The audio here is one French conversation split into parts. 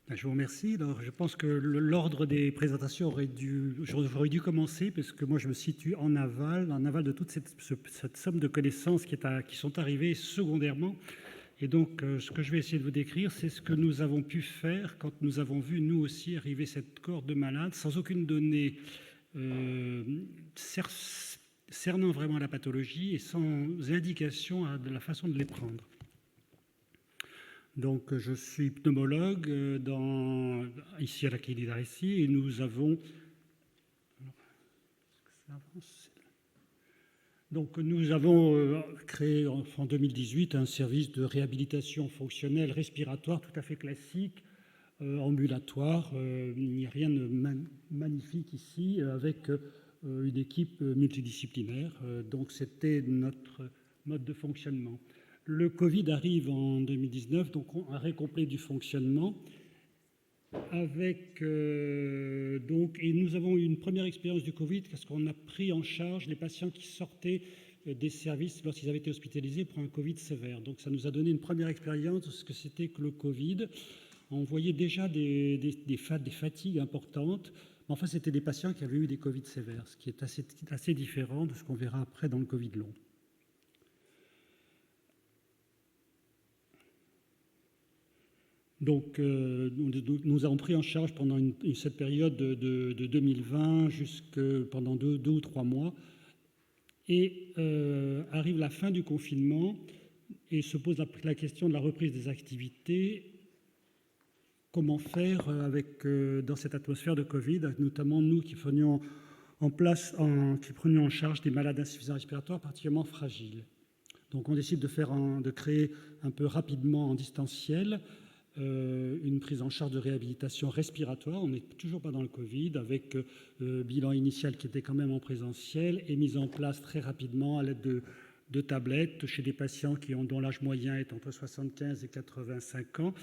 Je vous remercie. Alors, je pense que l'ordre des présentations j'aurais dû commencer, parce que moi, je me situe en aval de toute cette somme de connaissances qui sont arrivées secondairement. Et donc, ce que je vais essayer de vous décrire, c'est ce que nous avons pu faire quand nous avons vu, nous aussi, arriver cette cohorte de malades, sans aucune donnée euh, cernant vraiment la pathologie et sans indication de la façon de les prendre. Donc, je suis pneumologue ici à la clinique d'Aressy, et nous avons... Donc, nous avons créé en 2018 un service de réhabilitation fonctionnelle respiratoire tout à fait classique, ambulatoire. Il n'y a rien de magnifique ici, avec une équipe multidisciplinaire. Donc, c'était notre mode de fonctionnement. Le Covid arrive en 2019, donc un arrêt complet du fonctionnement. Et nous avons eu une première expérience du Covid parce qu'on a pris en charge les patients qui sortaient des services lorsqu'ils avaient été hospitalisés pour un Covid sévère. Donc ça nous a donné une première expérience de ce que c'était que le Covid. On voyait déjà des fatigues importantes. Mais enfin, c'était des patients qui avaient eu des Covid sévères, ce qui est assez différent de ce qu'on verra après dans le Covid long. Donc, nous avons pris en charge pendant cette période de 2020 pendant deux ou 3 mois. Et arrive la fin du confinement et se pose la question de la reprise des activités. Comment faire dans cette atmosphère de Covid, notamment nous qui prenions en charge des malades insuffisants respiratoires particulièrement fragiles. Donc, on décide de créer un peu rapidement en distanciel une prise en charge de réhabilitation respiratoire. On n'est toujours pas dans le Covid, avec bilan initial qui était quand même en présentiel et mise en place très rapidement à l'aide de tablettes chez des patients dont l'âge moyen est entre 75 et 85 ans.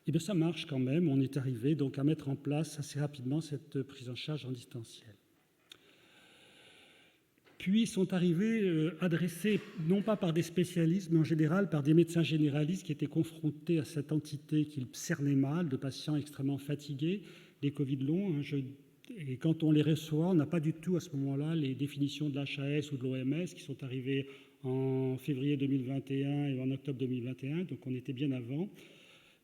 Et bien ça marche quand même. On est arrivé donc à mettre en place assez rapidement cette prise en charge en distanciel. Puis sont arrivés adressés non pas par des spécialistes, mais en général par des médecins généralistes qui étaient confrontés à cette entité qu'ils cernaient mal, de patients extrêmement fatigués, des Covid longs. Et quand on les reçoit, on n'a pas du tout à ce moment-là les définitions de l'HAS ou de l'OMS qui sont arrivées en février 2021 et en octobre 2021, donc on était bien avant.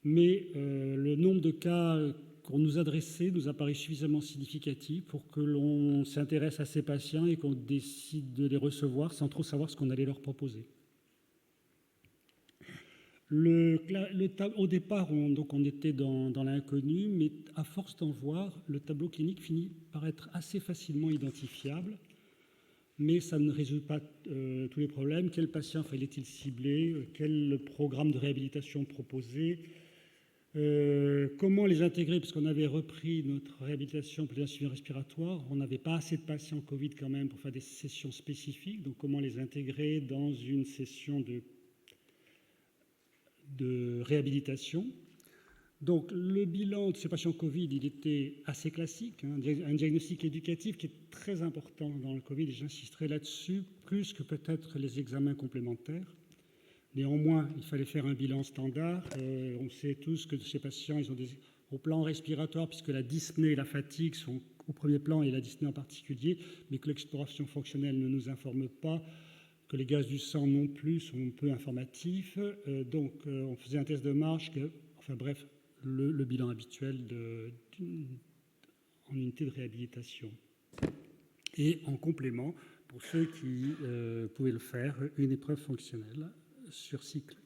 Mais le nombre de cas qu'on nous adressait nous a paru suffisamment significatif pour que l'on s'intéresse à ces patients et qu'on décide de les recevoir sans trop savoir ce qu'on allait leur proposer. Au départ, on était dans l'inconnu, mais à force d'en voir, le tableau clinique finit par être assez facilement identifiable. Mais ça ne résout pas tous les problèmes. Quel patient fallait-il cibler? Quel programme de réhabilitation proposer? Comment les intégrer? Parce qu'on avait repris notre réhabilitation pour les insuffisants respiratoires. On n'avait pas assez de patients Covid quand même pour faire des sessions spécifiques. Donc comment les intégrer dans une session de réhabilitation? Donc le bilan de ces patients Covid, il était assez classique, un diagnostic éducatif qui est très important dans le Covid, et j'insisterai là-dessus, plus que peut-être les examens complémentaires. Néanmoins, il fallait faire un bilan standard. On sait tous que ces patients, ils ont au plan respiratoire, puisque la dyspnée et la fatigue sont au premier plan, et la dyspnée en particulier, mais que l'exploration fonctionnelle ne nous informe pas, que les gaz du sang non plus sont peu informatifs. Donc, on faisait un test de marche, le bilan habituel en unité de réhabilitation. Et en complément, pour ceux qui pouvaient le faire, une épreuve fonctionnelle sur cycle.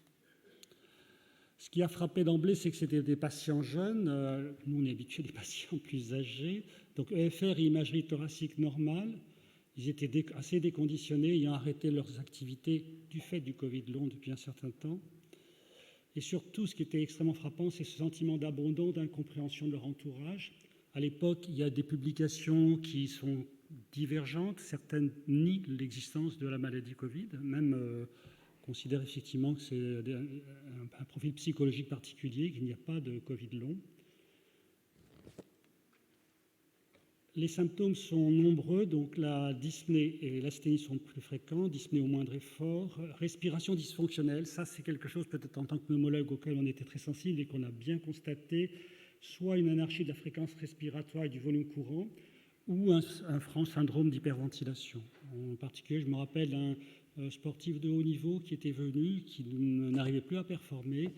Ce qui a frappé d'emblée, c'est que c'était des patients jeunes. Nous, on est habitués des patients plus âgés. Donc, EFR et imagerie thoracique normale. Ils étaient assez déconditionnés, ayant arrêté leurs activités du fait du Covid long depuis un certain temps. Et surtout, ce qui était extrêmement frappant, c'est ce sentiment d'abandon, d'incompréhension de leur entourage. À l'époque, il y a des publications qui sont divergentes. Certaines nient l'existence de la maladie Covid, même considèrent effectivement que c'est un profil psychologique particulier, qu'il n'y a pas de Covid long. Les symptômes sont nombreux, donc la dyspnée et l'asthénie sont plus fréquents, dyspnée au moindre effort, respiration dysfonctionnelle, ça c'est quelque chose peut-être en tant que pneumologue auquel on était très sensible et qu'on a bien constaté, soit une anarchie de la fréquence respiratoire et du volume courant, ou un franc syndrome d'hyperventilation. En particulier, je me rappelle d'un sportif de haut niveau qui était venu, qui n'arrivait plus à performer.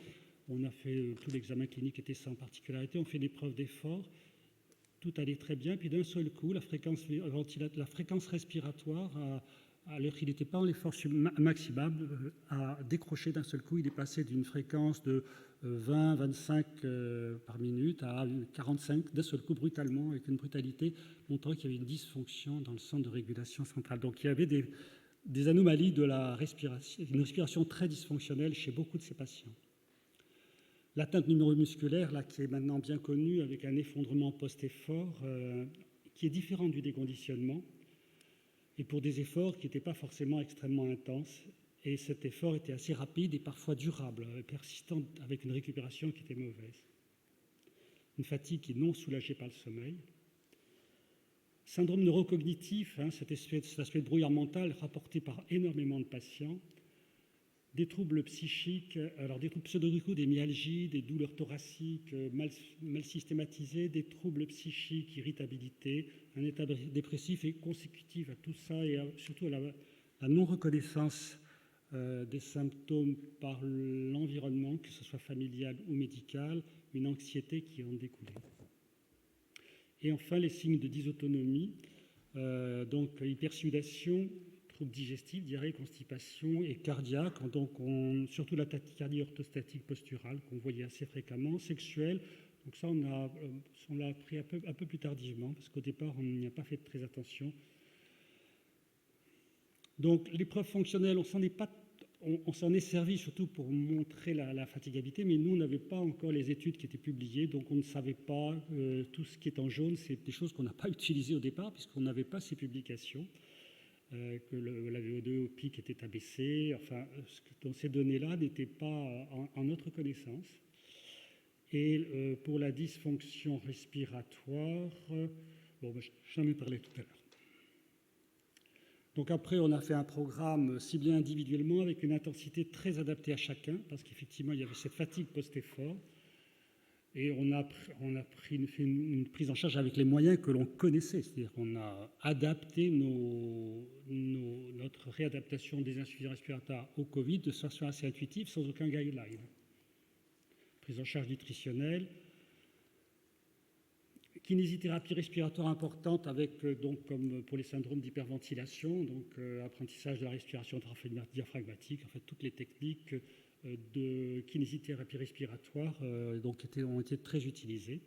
On a fait tout l'examen clinique était sans particularité, on fait des preuves d'effort, tout allait très bien, puis d'un seul coup, la fréquence respiratoire, alors qu'il n'était pas en effort maximal, a décroché d'un seul coup. Il est passé d'une fréquence de 20-25 par minute à 45 d'un seul coup, brutalement, avec une brutalité, montrant qu'il y avait une dysfonction dans le centre de régulation centrale. Donc il y avait des anomalies de la respiration, une respiration très dysfonctionnelle chez beaucoup de ces patients. L'atteinte neuromusculaire, là, qui est maintenant bien connue, avec un effondrement post-effort, qui est différent du déconditionnement, et pour des efforts qui n'étaient pas forcément extrêmement intenses. Et cet effort était assez rapide et parfois durable, persistant, avec une récupération qui était mauvaise. Une fatigue qui est non soulagée par le sommeil. Syndrome neurocognitif, cet aspect de brouillard mental rapporté par énormément de patients. Des troubles psychiques, alors des troubles pseudo-glucaux, des myalgies, des douleurs thoraciques mal systématisées, des troubles psychiques, irritabilité, un état dépressif et consécutif à tout ça et surtout à la non-reconnaissance des symptômes par l'environnement, que ce soit familial ou médical, une anxiété qui en découlait. Et enfin, les signes de dysautonomie, donc hypersudation, troubles digestifs, diarrhée, constipation et cardiaque, donc surtout la tachycardie orthostatique posturale qu'on voyait assez fréquemment, sexuelle. Donc ça, on l'a appris un peu plus tardivement, parce qu'au départ, on n'y a pas fait très attention. Donc l'épreuve fonctionnelle, on s'en est servi surtout pour montrer la fatigabilité, mais nous, on n'avait pas encore les études qui étaient publiées, donc on ne savait pas tout ce qui est en jaune, c'est des choses qu'on n'a pas utilisées au départ, puisqu'on n'avait pas ces publications. Que la VO2 au pic était abaissé, enfin, donc ces données-là n'étaient pas en notre connaissance. Et pour la dysfonction respiratoire, j'en ai parlé tout à l'heure. Donc après, on a fait un programme ciblé individuellement avec une intensité très adaptée à chacun, parce qu'effectivement, il y avait cette fatigue post-effort. Et on a fait une prise en charge avec les moyens que l'on connaissait, c'est-à-dire qu'on a adapté notre réadaptation des insuffisances respiratoires au Covid de façon assez intuitive, sans aucun guideline. Prise en charge nutritionnelle, kinésithérapie respiratoire importante avec, donc, comme pour les syndromes d'hyperventilation, donc apprentissage de la respiration diaphragmatique, en fait toutes les techniques de kinésithérapie respiratoire donc ont été très utilisées.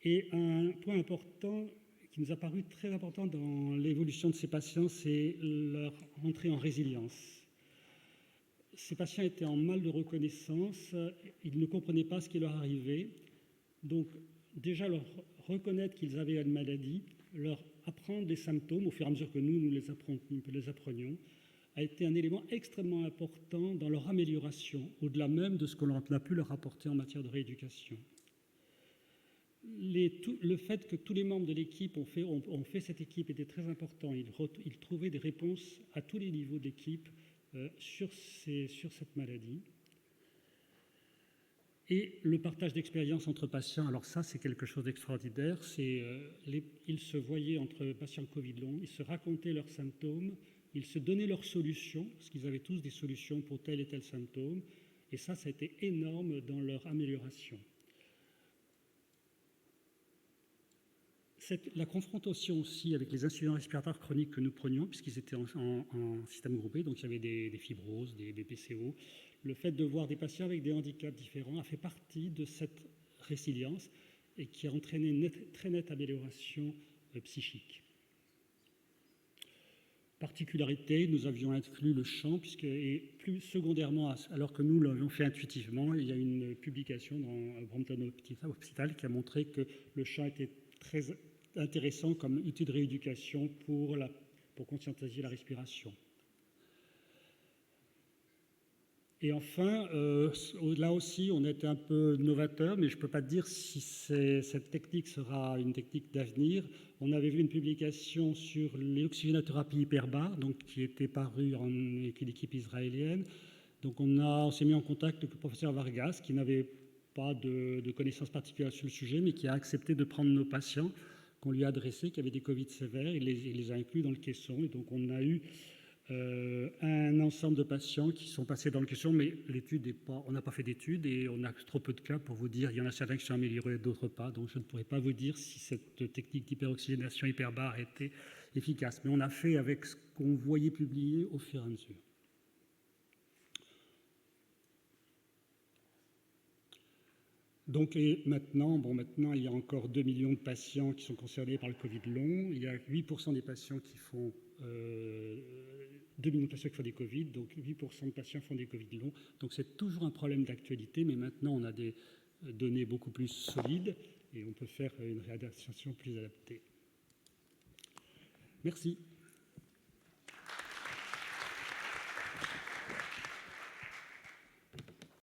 Et un point important qui nous a paru très important dans l'évolution de ces patients, c'est leur entrée en résilience. Ces patients étaient en mal de reconnaissance, ils ne comprenaient pas ce qui leur arrivait. Donc déjà leur reconnaître qu'ils avaient une maladie, leur apprendre les symptômes au fur et à mesure que nous les apprenions, a été un élément extrêmement important dans leur amélioration, au-delà même de ce que l'on a pu leur apporter en matière de rééducation. Le fait que tous les membres de l'équipe ont fait cette équipe était très important. Ils trouvaient des réponses à tous les niveaux de l'équipe sur cette maladie. Et le partage d'expériences entre patients, alors ça c'est quelque chose d'extraordinaire, ils se voyaient entre patients Covid long, ils se racontaient leurs symptômes, ils se donnaient leurs solutions, parce qu'ils avaient tous des solutions pour tel et tel symptôme, et ça a été énorme dans leur amélioration. La confrontation aussi avec les insuffisants respiratoires chroniques que nous prenions, puisqu'ils étaient en système groupé, donc il y avait des fibroses, des PCO, le fait de voir des patients avec des handicaps différents a fait partie de cette résilience et qui a entraîné une très nette amélioration psychique. Particularité, nous avions inclus le chant, et plus secondairement, alors que nous l'avions fait intuitivement, il y a une publication dans Brompton Hospital qui a montré que le chant était très intéressant comme outil de rééducation pour conscientiser la respiration. Et enfin, là aussi, on était un peu novateur, mais je ne peux pas dire si cette technique sera une technique d'avenir. On avait vu une publication sur l'oxygénothérapie hyperbare, donc qui était parue avec une équipe israélienne, Donc on s'est mis en contact avec le professeur Vargas, qui n'avait pas de connaissances particulières sur le sujet, mais qui a accepté de prendre nos patients qu'on lui a adressés, qui avaient des Covid sévères, il les a inclus dans le caisson. Et donc on a eu un ensemble de patients qui sont passés dans le caisson, mais on n'a pas fait d'études et on a trop peu de cas pour vous dire. Il y en a certains qui sont améliorés, d'autres pas. Donc je ne pourrais pas vous dire si cette technique d'hyperoxygénation hyperbare était efficace. Mais on a fait avec ce qu'on voyait publier au fur et à mesure. Donc, et maintenant, il y a encore 2 millions de patients qui sont concernés par le Covid long. Il y a 8% des patients qui font 2 millions de patients qui font des Covid, donc 8% de patients font des Covid longs. Donc c'est toujours un problème d'actualité, mais maintenant on a des données beaucoup plus solides et on peut faire une réadaptation plus adaptée. Merci.